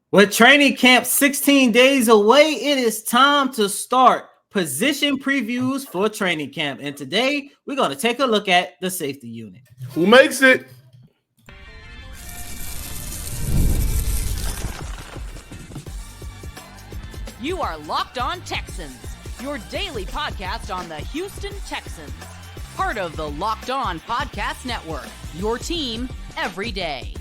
With training camp 16 days away, it is time to start position previews for training camp. And today, we're going to take a look at the safety unit. Who makes it? You are Locked On Texans, your daily podcast on the Houston Texans. Part of the Locked On Podcast Network, your team every day.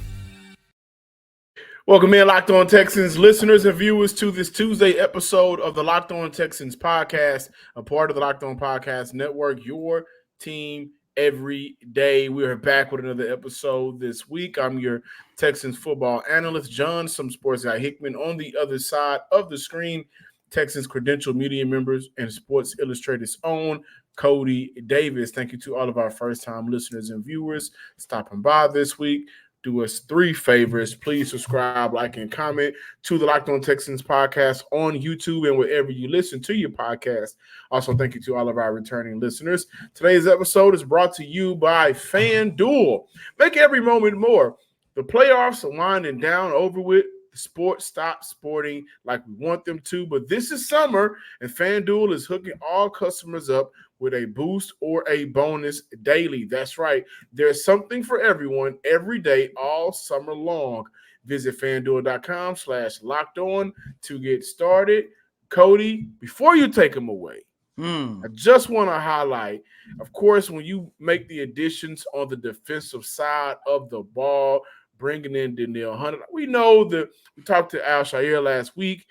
Welcome in, Locked On Texans listeners and viewers, to this Tuesday episode of the Locked On Texans podcast, a part of the Locked On Podcast Network, your team every day. We are back with another episode this week. I'm your Texans football analyst, John, some sports guy Hickman. On the other side of the screen, Texans credentialed media members and Sports Illustrated's own Cody Davis. Thank you to all of our first-time listeners and viewers stopping by this week. Do us three favors. Please subscribe, like, and comment to the Locked On Texans podcast on YouTube and wherever you listen to your podcast. Also, thank you to all of our returning listeners. Today's episode is brought to you by FanDuel. Make every moment more. The playoffs are winding down, over with. The sports stop sporting like we want them to, but this is summer, and FanDuel is hooking all customers up with a boost or a bonus daily. That's right. There's something for everyone every day all summer long. Visit FanDuel.com/lockedon to get started. Cody, before you take them away, I just want to highlight, of course, when you make the additions on the defensive side of the ball, bringing in Danielle Hunter. We know that we talked to Al Shire last week.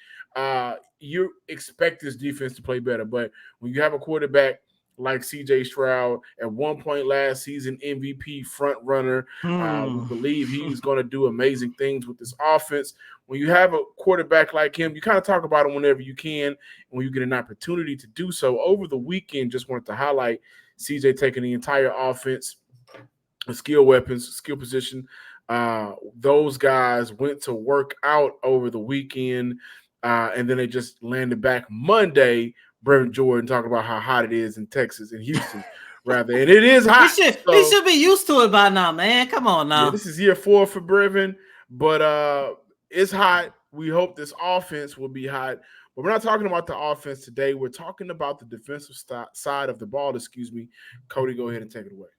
You expect this defense to play better, but when you have a quarterback like C.J. Stroud, at one point last season, MVP front runner. We believe he's going to do amazing things with this offense. When you have a quarterback like him, you kind of talk about him whenever you can, and when you get an opportunity to do so. Over the weekend, just wanted to highlight C.J. taking the entire offense, the skill weapons, skill position. Those guys went to work out over the weekend, and then they just landed back Monday. Brevin Jordan talking about how hot it is in Texas, in Houston, rather. And it is hot. He should be used to it by now, man. Come on now. Yeah, this is year 4 for Brevin, but it's hot. We hope this offense will be hot. But we're not talking about the offense today. We're talking about the defensive side of the ball. Cody, go ahead and take it away.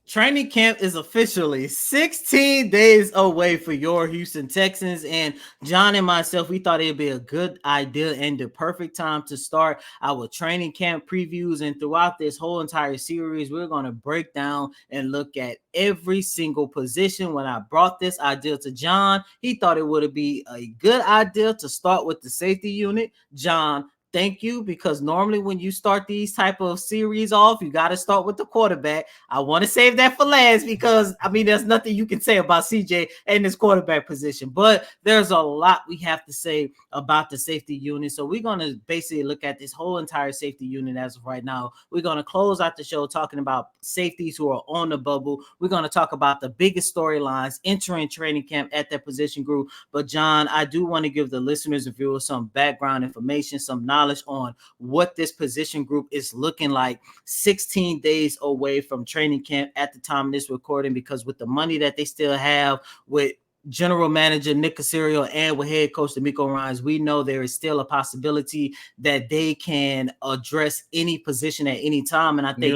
Training camp is officially 16 days away for your Houston Texans, and John and myself, we thought it'd be a good idea and the perfect time to start our training camp previews. And throughout this whole entire series, we're going to break down and look at every single position. When I brought this idea to John, he thought it would be a good idea to start with the safety unit. John, thank you, because normally when you start these type of series off, you got to start with the quarterback. I want to save that for last because, there's nothing you can say about CJ and his quarterback position. But there's a lot we have to say about the safety unit. So we're going to basically look at this whole entire safety unit as of right now. We're going to close out the show talking about safeties who are on the bubble. We're going to talk about the biggest storylines entering training camp at that position group. But, John, I do want to give the listeners and viewers some background information, some knowledge on what this position group is looking like 16 days away from training camp at the time of this recording, because with the money that they still have with general manager Nick Caserio and with head coach DeMeco Ryans, we know there is still a possibility that they can address any position at any time. And I think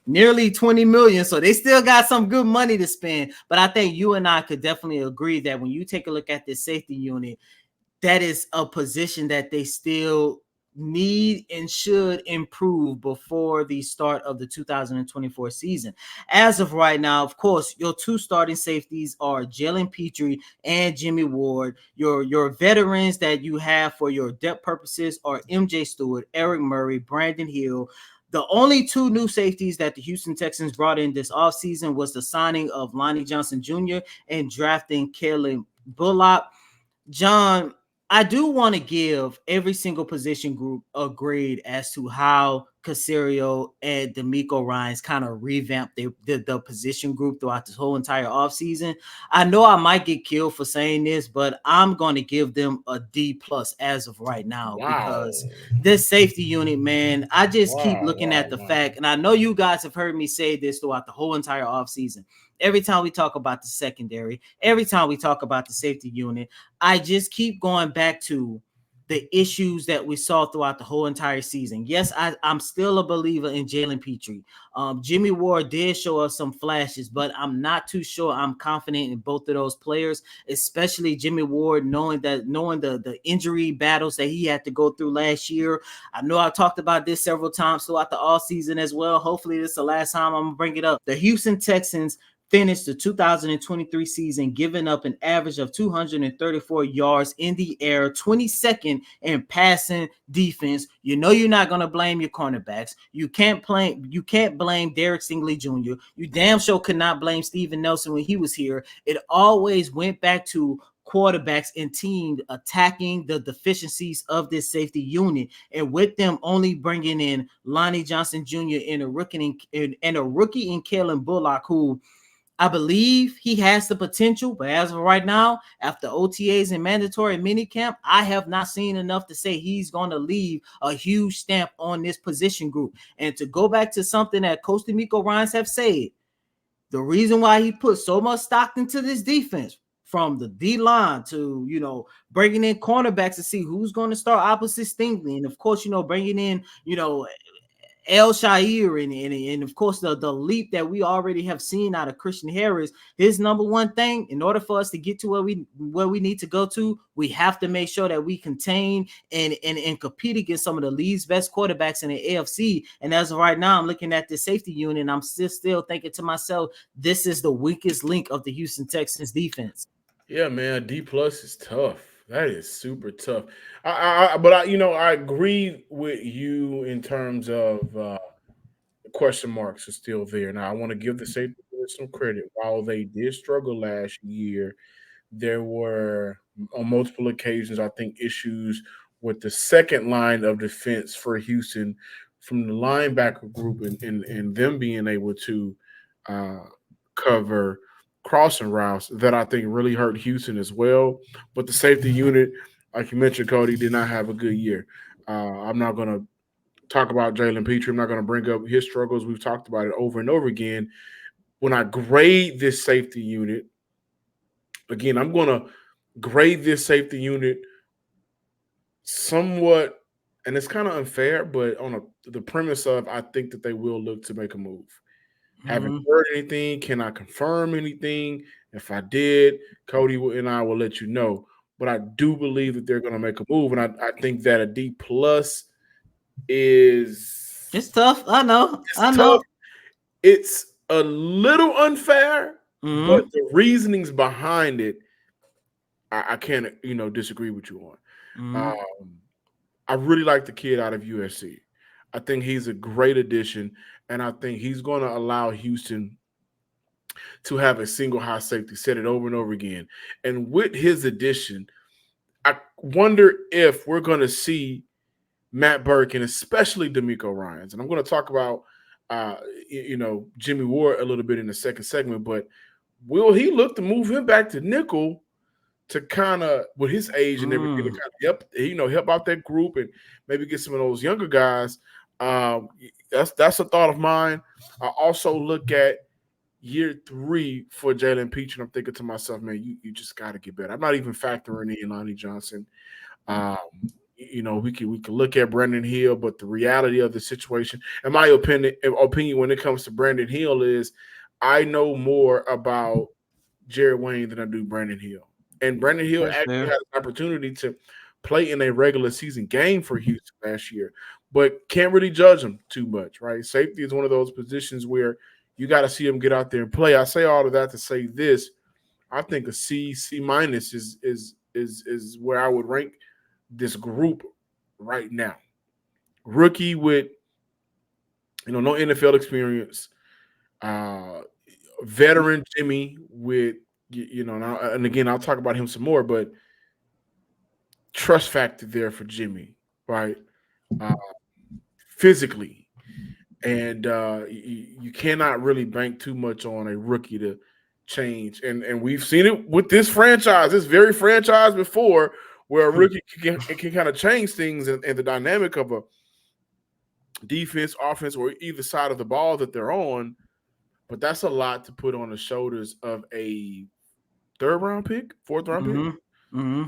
nearly 20 million. So they still got some good money to spend. But I think you and I could definitely agree that when you take a look at this safety unit, that is a position that they still need and should improve before the start of the 2024 season. As of right now, of course, your two starting safeties are Jalen Petrie and Jimmy Ward. Your veterans that you have for your depth purposes are MJ Stewart, Eric Murray, Brandon Hill. The only two new safeties that the Houston Texans brought in this offseason was the signing of Lonnie Johnson Jr. and drafting Kalen Bullock. John, I do want to give every single position group a grade as to how Caserio and DeMeco Ryans kind of revamped the position group throughout this whole entire offseason. I know I might get killed for saying this, but I'm going to give them a D+ as of right now. Because this safety unit, man, I just keep looking at the fact, and I know you guys have heard me say this throughout the whole entire offseason. every time we talk about the secondary, every time we talk about the safety unit, I just keep going back to the issues that we saw throughout the whole entire season. Yes, I'm still a believer in Jalen Petrie. Jimmy Ward did show us some flashes, but I'm not too sure I'm confident in both of those players, especially Jimmy Ward, knowing the injury battles that he had to go through last year. I know I've talked about this several times throughout the offseason as well. Hopefully this is the last time I'm going to bring it up. The Houston Texans finished the 2023 season giving up an average of 234 yards in the air, 22nd in passing defense. You know you're not going to blame your cornerbacks. You can't blame Derek Stingley Jr. You damn sure could not blame Steven Nelson when he was here. It always went back to quarterbacks and teams attacking the deficiencies of this safety unit, and with them only bringing in Lonnie Johnson Jr. and a rookie in Kalen Bullock, who I believe he has the potential, but as of right now, after OTAs and mandatory minicamp, I have not seen enough to say he's going to leave a huge stamp on this position group. And to go back to something that Coach D'Amico Ryans have said, the reason why he put so much stock into this defense, from the D-line to, bringing in cornerbacks to see who's going to start opposite Stingley, and of course, bringing in, El Shair and of course the leap that we already have seen out of Christian Harris. His number one thing, in order for us to get to where we need to go to, we have to make sure that we contain and compete against some of the league's best quarterbacks in the AFC. And as of right now, I'm looking at the safety unit and I'm still thinking to myself, this is the weakest link of the Houston Texans defense. Yeah, man, D+ is tough. That is super tough. I agree with you in terms of question marks are still there. Now, I want to give the safety some credit. While they did struggle last year, there were on multiple occasions, I think, issues with the second line of defense for Houston from the linebacker group and them being able to cover crossing routes that I think really hurt Houston as well. But the safety unit, like you mentioned, Cody, did not have a good year. I'm not going to talk about Jalen Petrie. I'm not going to bring up his struggles. We've talked about it over and over again. When I grade this safety unit, again, I'm going to grade this safety unit somewhat, and it's kind of unfair, but on the premise of I think that they will look to make a move. Haven't heard anything, cannot confirm anything. If I did, Cody and I will let you know. But I do believe that they're going to make a move, and I think that a D+ is – it's tough. I know. Tough. It's a little unfair, but the reasonings behind it, I can't, disagree with you on. I really like the kid out of USC. I think he's a great addition, and I think he's going to allow Houston to have a single high safety, said it over and over again. And with his addition, I wonder if we're going to see Matt Burke and especially D'Amico Ryans. And I'm going to talk about, Jimmy Ward a little bit in the second segment, but will he look to move him back to nickel to kind of, with his age and everything, to kind of help out that group and maybe get some of those younger guys? That's a thought of mine. I also look at year 3 for Jalen Petrie, and I'm thinking to myself, man, you just got to get better. I'm not even factoring in Lonnie Johnson. We can look at Brandon Hill, but the reality of the situation, in my opinion, when it comes to Brandon Hill, is I know more about Jared Wayne than I do Brandon Hill. And Brandon Hill actually had an opportunity to play in a regular season game for Houston last year, but can't really judge him too much, right? Safety is one of those positions where you got to see him get out there and play. I say all of that to say this: I think a C- is where I would rank this group right now. Rookie with no NFL experience, veteran Jimmy with and again I'll talk about him some more, but trust factor there for Jimmy, right? Physically, and you cannot really bank too much on a rookie to change. And we've seen it with this very franchise before, where a rookie can kind of change things and the dynamic of a defense, offense, or either side of the ball that they're on but that's a lot to put on the shoulders of a third-round pick, fourth-round pick.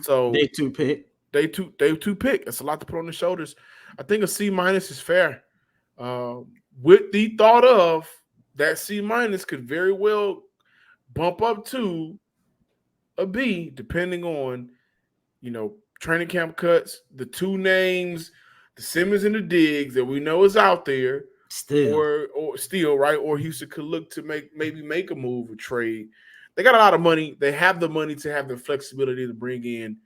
So Day 2 pick. Day two pick. It's a lot to put on the shoulders. I think a C- is fair. With the thought of that C- could very well bump up to a B, depending on, training camp cuts, the two names, the Simmons and the Diggs that we know is out there, or still, right? Or Houston could look to maybe make a move or trade. They got a lot of money. They have the money to have the flexibility to bring in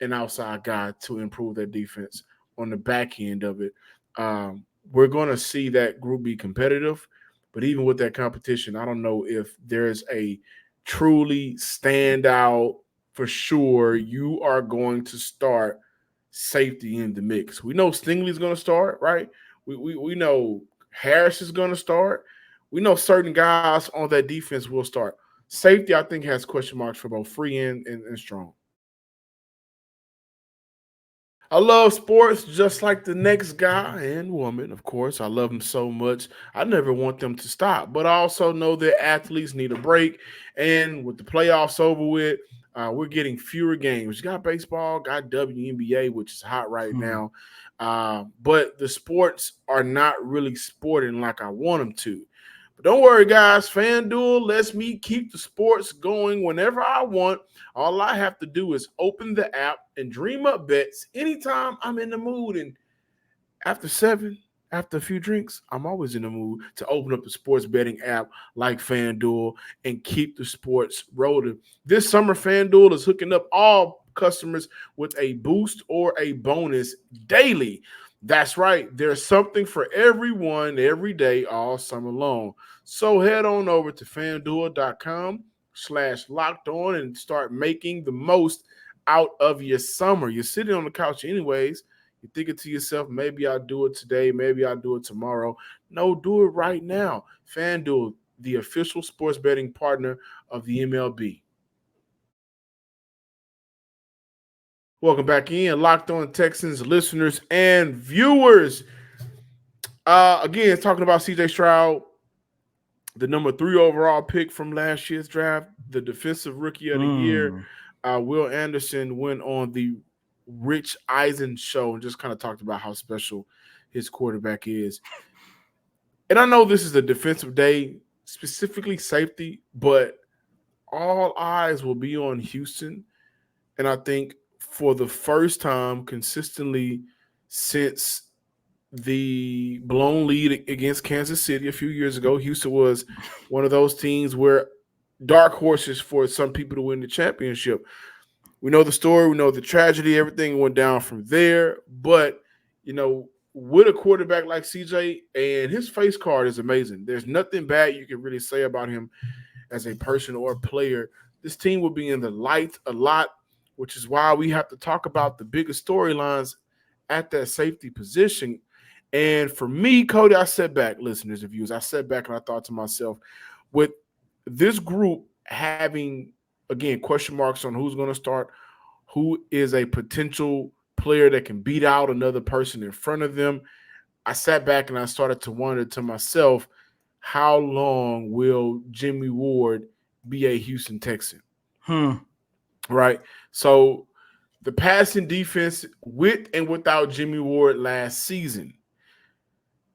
an outside guy to improve their defense on the back end of it. We're going to see that group be competitive, but even with that competition, I don't know if there's a truly standout for sure. You are going to start safety in the mix. We know Stingley's going to start, right? We know Harris is going to start. We know certain guys on that defense will start. Safety, I think, has question marks for both free and strong. I love sports just like the next guy and woman, of course. I love them so much. I never want them to stop. But I also know that athletes need a break. And with the playoffs over with, we're getting fewer games. You got baseball, got WNBA, which is hot right now. But the sports are not really sporting like I want them to. But don't worry, guys. FanDuel lets me keep the sports going whenever I want. All I have to do is open the app and dream up bets anytime I'm in the mood. And after a few drinks, I'm always in the mood to open up the sports betting app like FanDuel and keep the sports rolling. This summer, FanDuel is hooking up all customers with a boost or a bonus daily. That's right. There's something for everyone every day all summer long. So head on over to FanDuel.com/locked-on and start making the most out of your summer. You're sitting on the couch anyways. You're thinking to yourself, maybe I'll do it today, maybe I'll do it tomorrow. No, do it right now. FanDuel, the official sports betting partner of the MLB. Welcome back in, Locked On Texans listeners and viewers. Again, talking about C.J. Stroud, the number 3 overall pick from last year's draft, the defensive rookie of the year. Will Anderson went on the Rich Eisen show and just kind of talked about how special his quarterback is. And I know this is a defensive day, specifically safety, but all eyes will be on Houston. And I think for the first time consistently since the blown lead against Kansas City a few years ago, Houston was one of those teams where dark horses for some people to win the championship. We know the story. We know the tragedy. Everything went down from there. But, with a quarterback like CJ, and his face card is amazing. There's nothing bad you can really say about him as a person or a player. This team will be in the light a lot, which is why we have to talk about the biggest storylines at that safety position. And for me, Cody, I sat back, listeners and viewers, I sat back and I thought to myself, with this group having, again, question marks on who's going to start, who is a potential player that can beat out another person in front of them, I sat back and I started to wonder to myself, how long will Jimmy Ward be a Houston Texan? Right? So the passing defense with and without Jimmy Ward last season,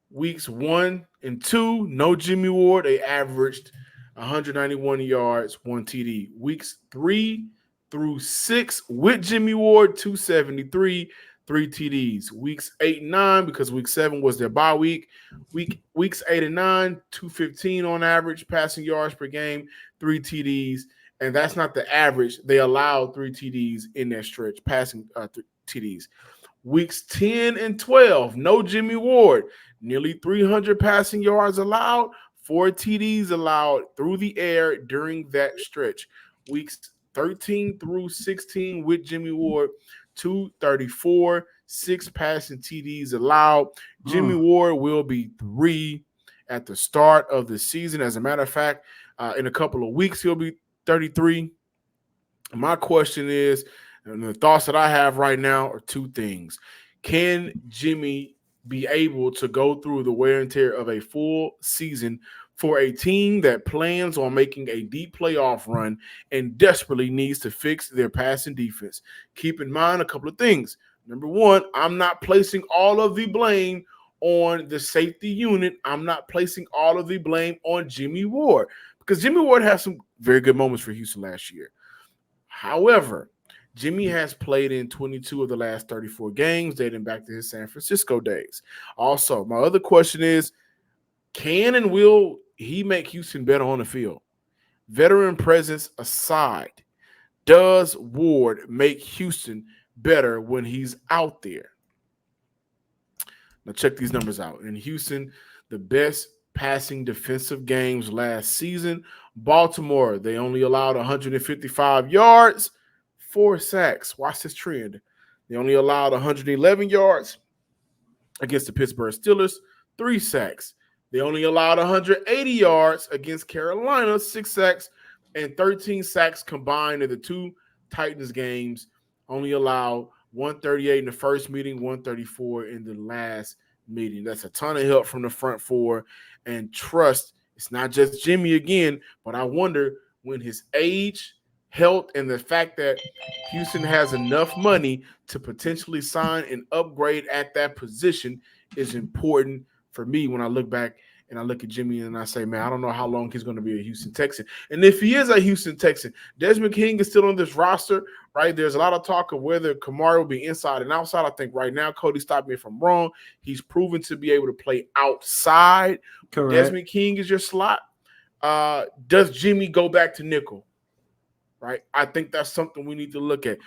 weeks 1 and 2, no Jimmy Ward, they averaged 191 yards, 1 TD. Weeks 3 through 6 with Jimmy Ward, 273, 3 TDs. Weeks 8 and 9, because week 7 was their bye week. Weeks 8 and 9, 215 on average passing yards per game, 3 TDs. And that's not the average. They allowed 3 TDs in that stretch, passing TDs. Weeks 10 and 12, no Jimmy Ward. Nearly 300 passing yards allowed, 4 TDs allowed through the air during that stretch. Weeks 13 through 16 with Jimmy Ward, 234, 6 passing TDs allowed. Jimmy Ward will be 3 at the start of the season. As a matter of fact, in a couple of weeks, he'll be 33. My question is, and the thoughts that I have right now are 2 things. Can Jimmy be able to go through the wear and tear of a full season for a team that plans on making a deep playoff run and desperately needs to fix their passing defense. Keep in mind a couple of things. Number one, I'm not placing all of the blame on the safety unit. I'm not placing all of the blame on Jimmy Ward, because Jimmy Ward had some very good moments for Houston last year. However, Jimmy has played in 22 of the last 34 games, dating back to his San Francisco days. Also, my other question is, can and will he make Houston better on the field? Veteran presence aside, does Ward make Houston better when he's out there? Now check these numbers out. In Houston, the best passing defensive games last season. Baltimore, they only allowed 155 yards, 4 sacks. Watch this trend. They only allowed 111 yards against the Pittsburgh Steelers, 3 sacks. They only allowed 180 yards against Carolina, 6 sacks, and 13 sacks combined in the 2 Titans games. Only allowed 138 in the first meeting, 134 in the last meeting. That's a ton of help from the front four. And trust, it's not just Jimmy again, but I wonder when his age, health, and the fact that Houston has enough money to potentially sign and upgrade at that position is important for me when I look back and I look at Jimmy and I say, man, I don't know how long he's going to be a Houston Texan. And if he is a Houston Texan, Desmond King is still on this roster, right? There's a lot of talk of whether Kamara will be inside and outside. I think right now, Cody, stop me if I'm wrong, he's proven to be able to play outside. Correct. Desmond King is your slot. Does Jimmy go back to nickel? Right? I think that's something we need to look at.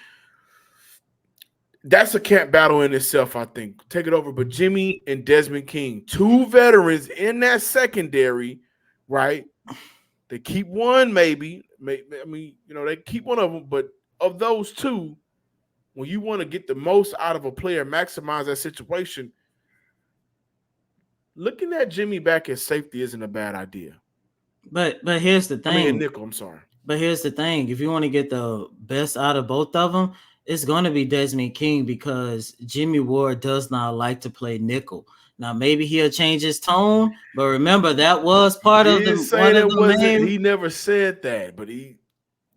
That's a camp battle in itself, I think. Take it over. But Jimmy and Desmond King, 2 veterans in that secondary, right? They keep one maybe. I mean, they keep one of them. But of those 2, when you want to get the most out of a player, maximize that situation, looking at Jimmy back at safety isn't a bad idea. But here's the thing. I mean, nickel, I'm sorry. But here's the thing. If you want to get the best out of both of them, it's going to be Desmond King, because Jimmy Ward does not like to play nickel. Now, maybe he'll change his tone, but remember, that was part of the he never said that, but he,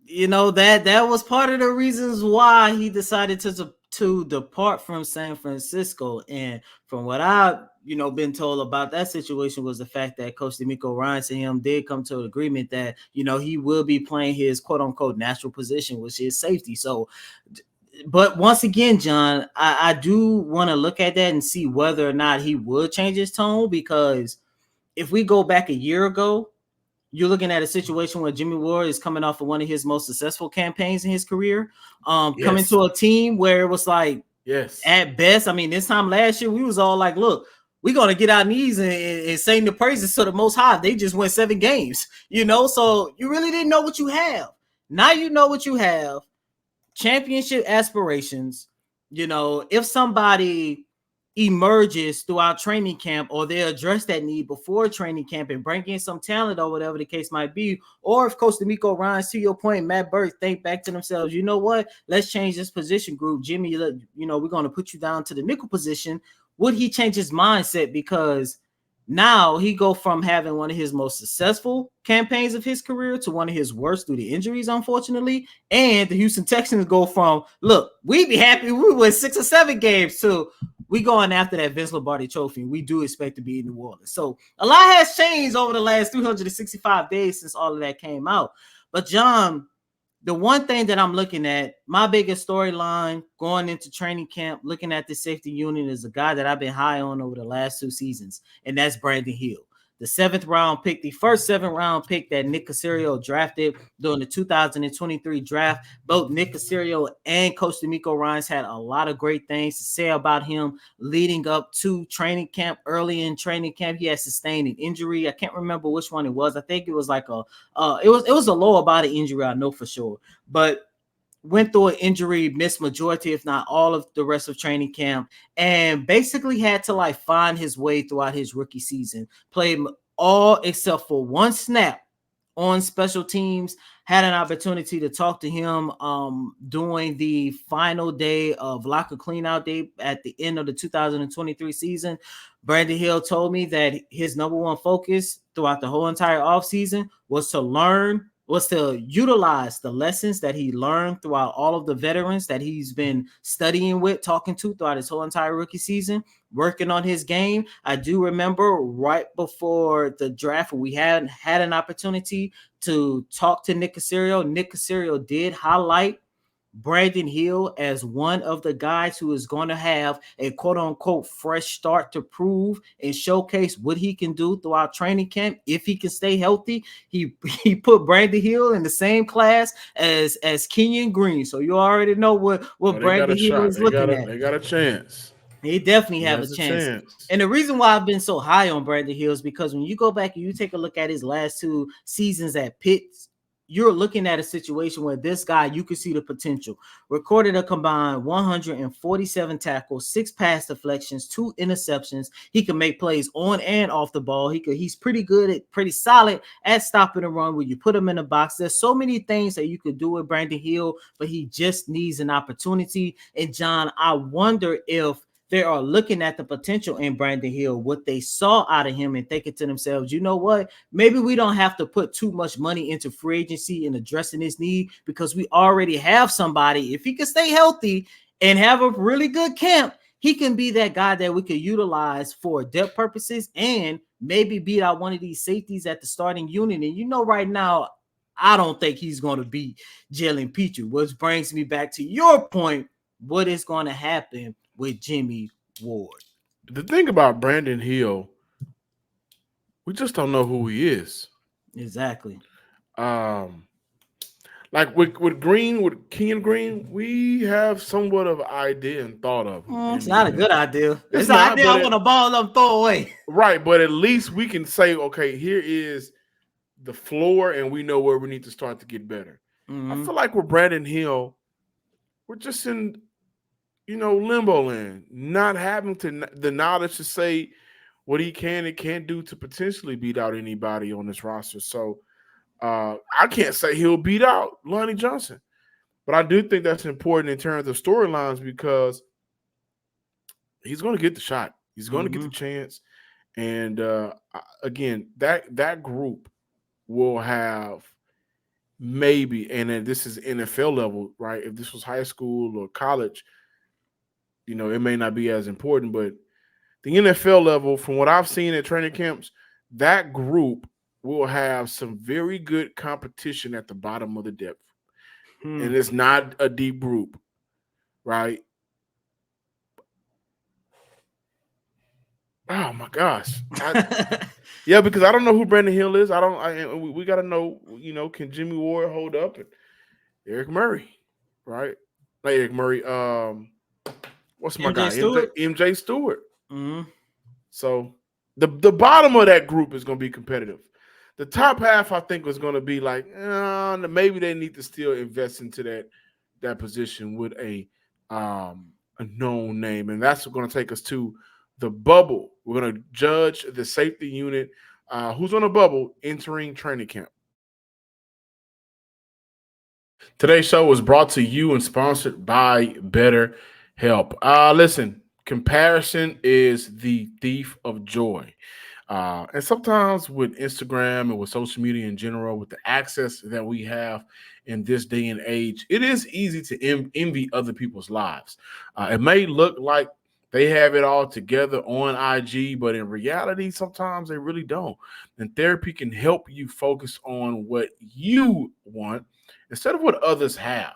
that was part of the reasons why he decided to depart from San Francisco. And from what I've been told about that situation was the fact that Coach DeMeco Ryans and him did come to an agreement that he will be playing his quote unquote natural position, which is safety. So, but once again, John, I do want to look at that and see whether or not he would change his tone, because if we go back a year ago, you're looking at a situation where Jimmy Ward is coming off of one of his most successful campaigns in his career, coming to a team where it was like, at best, I mean, this time last year, we was all like, look, we're going to get our knees and sing the praises to the Most High. They just won 7 games, so you really didn't know what you have. Now you know what you have. Championship aspirations. If somebody emerges throughout training camp, or they address that need before training camp and bring in some talent or whatever the case might be, or if Coach DeMeco Ryans, to your point, Matt Burke, think back to themselves, you know what, let's change this position group. Jimmy, we're going to put you down to the nickel position. Would he change his mindset? Because now he go from having one of his most successful campaigns of his career to one of his worst due to injuries, unfortunately. And the Houston Texans go from, look, we'd be happy we win 6 or 7 games, to we going after that Vince Lombardi trophy. We do expect to be in New Orleans. So a lot has changed over the last 365 days since all of that came out. But John, the one thing that I'm looking at, my biggest storyline going into training camp, looking at the safety unit, is a guy that I've been high on over the last 2 seasons, and that's Brandon Hill. The 7th round pick, the first 7th round pick that Nick Caserio drafted during the 2023 draft. Both Nick Caserio and Coach DeMeco Ryans had a lot of great things to say about him leading up to training camp. Early in training camp, he had sustained an injury. I can't remember which one it was. I think it was like it was a lower body injury, I know for sure. But went through an injury, missed majority, if not all of the rest of training camp, and basically had to find his way throughout his rookie season. Played all except for 1 snap on special teams. Had an opportunity to talk to him during the final day of locker cleanout day at the end of the 2023 season. Brandon Hill told me that his number one focus throughout the whole entire offseason was to utilize the lessons that he learned throughout all of the veterans that he's been studying with, talking to throughout his whole entire rookie season, working on his game. I do remember right before the draft, we had an opportunity to talk to Nick Caserio. Nick Caserio did highlight Brandon Hill as one of the guys who is going to have a quote-unquote fresh start to prove and showcase what he can do throughout training camp if he can stay healthy. He put Brandon Hill in the same class as Kenyon Green, so you already know what Brandon Hill is looking at. They got a chance. He definitely have a chance. And the reason why I've been so high on Brandon Hill is because when you go back and you take a look at his last 2 seasons at Pitt, you're looking at a situation where this guy, you can see the potential. Recorded a combined 147 tackles, 6 pass deflections, 2 interceptions. He can make plays on and off the ball. He's pretty solid at stopping the run when you put him in the box. There's so many things that you could do with Brandon Hill, but he just needs an opportunity. And John, I wonder if they are looking at the potential in Brandon Hill, what they saw out of him, and thinking to themselves, you know what? Maybe we don't have to put too much money into free agency and addressing this need because we already have somebody. If he can stay healthy and have a really good camp, he can be that guy that we could utilize for depth purposes and maybe beat out one of these safeties at the starting unit. And you know, right now, I don't think he's going to beat Jalen Petrie, which brings me back to your point. What is going to happen with Jimmy Ward? The thing about Brandon Hill, we just don't know who he is. Exactly. Like with Kenyon Green, we have somewhat of an idea and thought of him. It's not a good idea. It's an idea I want to ball up, throw away. Right, but at least we can say, okay, here is the floor, and we know where we need to start to get better. I feel like with Brandon Hill, we're just in limbo land, not having the knowledge to say what he can and can't do to potentially beat out anybody on this roster. So I can't say he'll beat out Lonnie Johnson, but I do think that's important in terms of storylines because he's going to get the shot. He's going to get the chance. And again, that group will have maybe, and this is NFL level, right? If this was high school or college, it may not be as important, but the NFL level, from what I've seen at training camps, that group will have some very good competition at the bottom of the depth. And it's not a deep group, right? Oh my gosh. Yeah, because I don't know who Brandon Hill is. We got to know, can Jimmy Ward hold up? And Eric Murray, right? Like Eric Murray, what's my guy? MJ Stewart. So the bottom of that group is going to be competitive. The top half, I think, was going to be like, maybe they need to still invest into that position with a known name. And that's going to take us to the bubble. We're going to judge the safety unit, who's on a bubble entering training camp. Today's show was brought to you and sponsored by BetterHelp. Listen, comparison is the thief of joy. And sometimes with Instagram and with social media in general, with the access that we have in this day and age, it is easy to envy other people's lives. It may look like they have it all together on IG, but in reality, sometimes they really don't. And therapy can help you focus on what you want instead of what others have.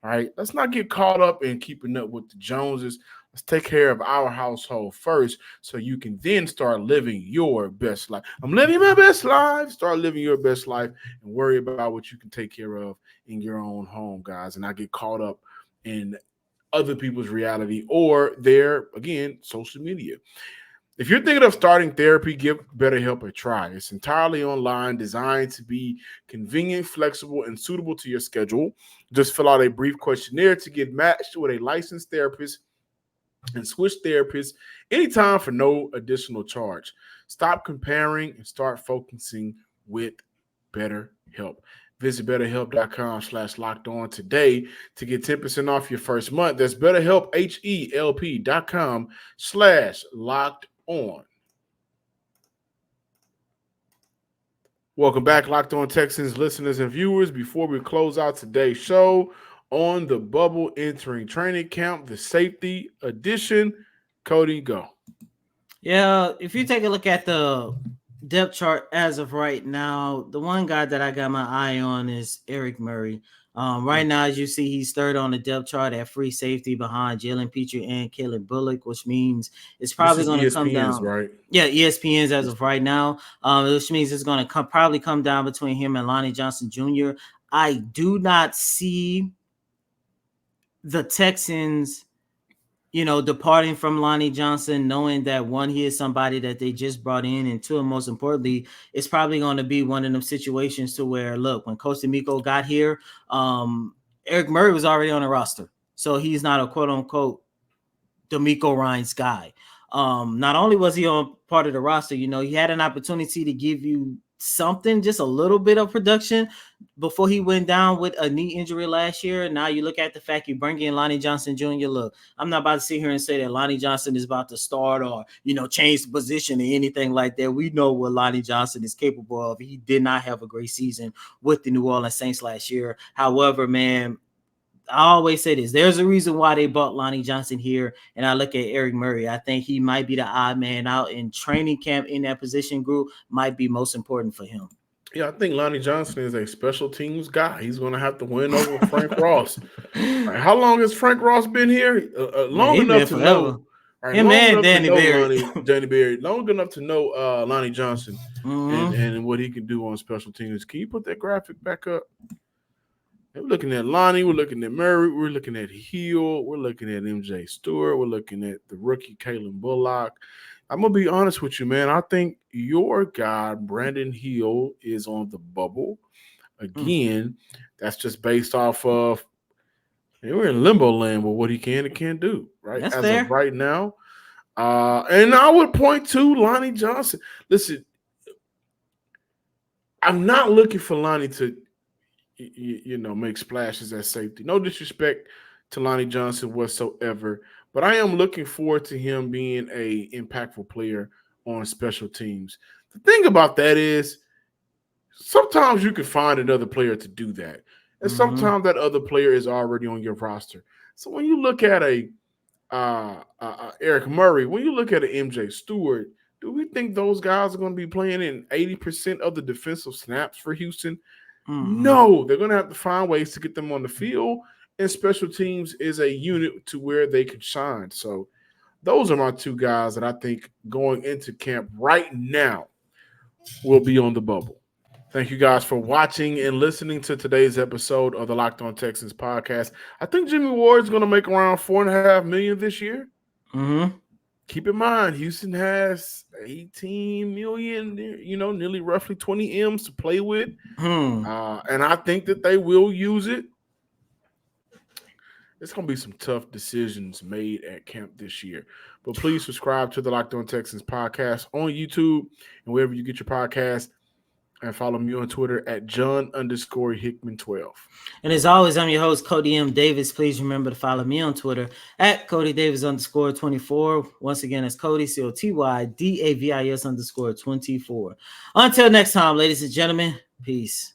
All right, let's not get caught up in keeping up with the Joneses. Let's take care of our household first so you can then start living your best life. I'm living my best life. Start living your best life and worry about what you can take care of in your own home, guys, and not get caught up in other people's reality or their, again, social media. If you're thinking of starting therapy, give BetterHelp a try. It's entirely online, designed to be convenient, flexible, and suitable to your schedule. Just fill out a brief questionnaire to get matched with a licensed therapist and switch therapists anytime for no additional charge. Stop comparing and start focusing with BetterHelp. BetterHelp. Visit BetterHelp.com/lockedon today to get 10% off your first month. That's BetterHelp, HELP.com/lockedon. Welcome back, Locked On Texans listeners and viewers. Before we close out today's show, on the bubble entering training camp, the safety edition, Cody, go. Yeah, if you take a look at the depth chart as of right now, the one guy that I got my eye on is Eric Murray. Right now, as you see, he's third on the depth chart at free safety behind Jalen Petrie and Caleb Bullock, which means it's probably going to come down. Right? Yeah, ESPN's as of right now, which means it's going to probably come down between him and Lonnie Johnson Jr. I do not see the Texans departing from Lonnie Johnson, knowing that one, he is somebody that they just brought in, and two, and most importantly, it's probably going to be one of them situations to where, look, when Coach D'Amico got here, Eric Murray was already on the roster, so he's not a quote unquote D'Amico Ryans guy. Not only was he on part of the roster, he had an opportunity to give you something, just a little bit of production before he went down with a knee injury last year. And now you look at the fact you bring in Lonnie Johnson Jr. Look, I'm not about to sit here and say that Lonnie Johnson is about to start or, change the position or anything like that. We know what Lonnie Johnson is capable of. He did not have a great season with the New Orleans Saints last year. However, man, I always say this. There's a reason why they bought Lonnie Johnson here, and I look at Eric Murray. I think he might be the odd man out in training camp in that position group, might be most important for him. Yeah, I think Lonnie Johnson is a special teams guy. He's going to have to win over Frank Ross. Right, how long has Frank Ross been here? Long enough to know. Right, him and Danny Berry. Long enough to know Lonnie Johnson and what he can do on special teams. Can you put that graphic back up? We're looking at Lonnie. We're looking at Murray. We're looking at Hill. We're looking at MJ Stewart. We're looking at the rookie Caleb Bullock. I'm going to be honest with you, man. I think your guy, Brandon Hill, is on the bubble. Again, that's just based off of we're in limbo land with what he can and can't do, right? That's As fair. of right now. And I would point to Lonnie Johnson. Listen, I'm not looking for Lonnie to make splashes at safety. No disrespect to Lonnie Johnson whatsoever, but I am looking forward to him being a impactful player on special teams. The thing about that is sometimes you can find another player to do that, and sometimes that other player is already on your roster. So when you look at a Eric Murray, when you look at an MJ Stewart, do we think those guys are going to be playing in 80% of the defensive snaps for Houston? No, they're going to have to find ways to get them on the field, and special teams is a unit to where they could shine. So those are my two guys that I think going into camp right now will be on the bubble. Thank you guys for watching and listening to today's episode of the Locked On Texans podcast. I think Jimmy Ward's going to make around $4.5 million this year. Keep in mind, Houston has $18 million, nearly roughly 20 M's to play with. And I think that they will use it. It's going to be some tough decisions made at camp this year. But please subscribe to the Locked On Texans podcast on YouTube and wherever you get your podcast. And follow me on Twitter at John_Hickman12. And as always, I'm your host, Cody M. Davis. Please remember to follow me on Twitter at CodyDavis_24. Once again, it's Cody, COTYDAVIS_24. Until next time, ladies and gentlemen, peace.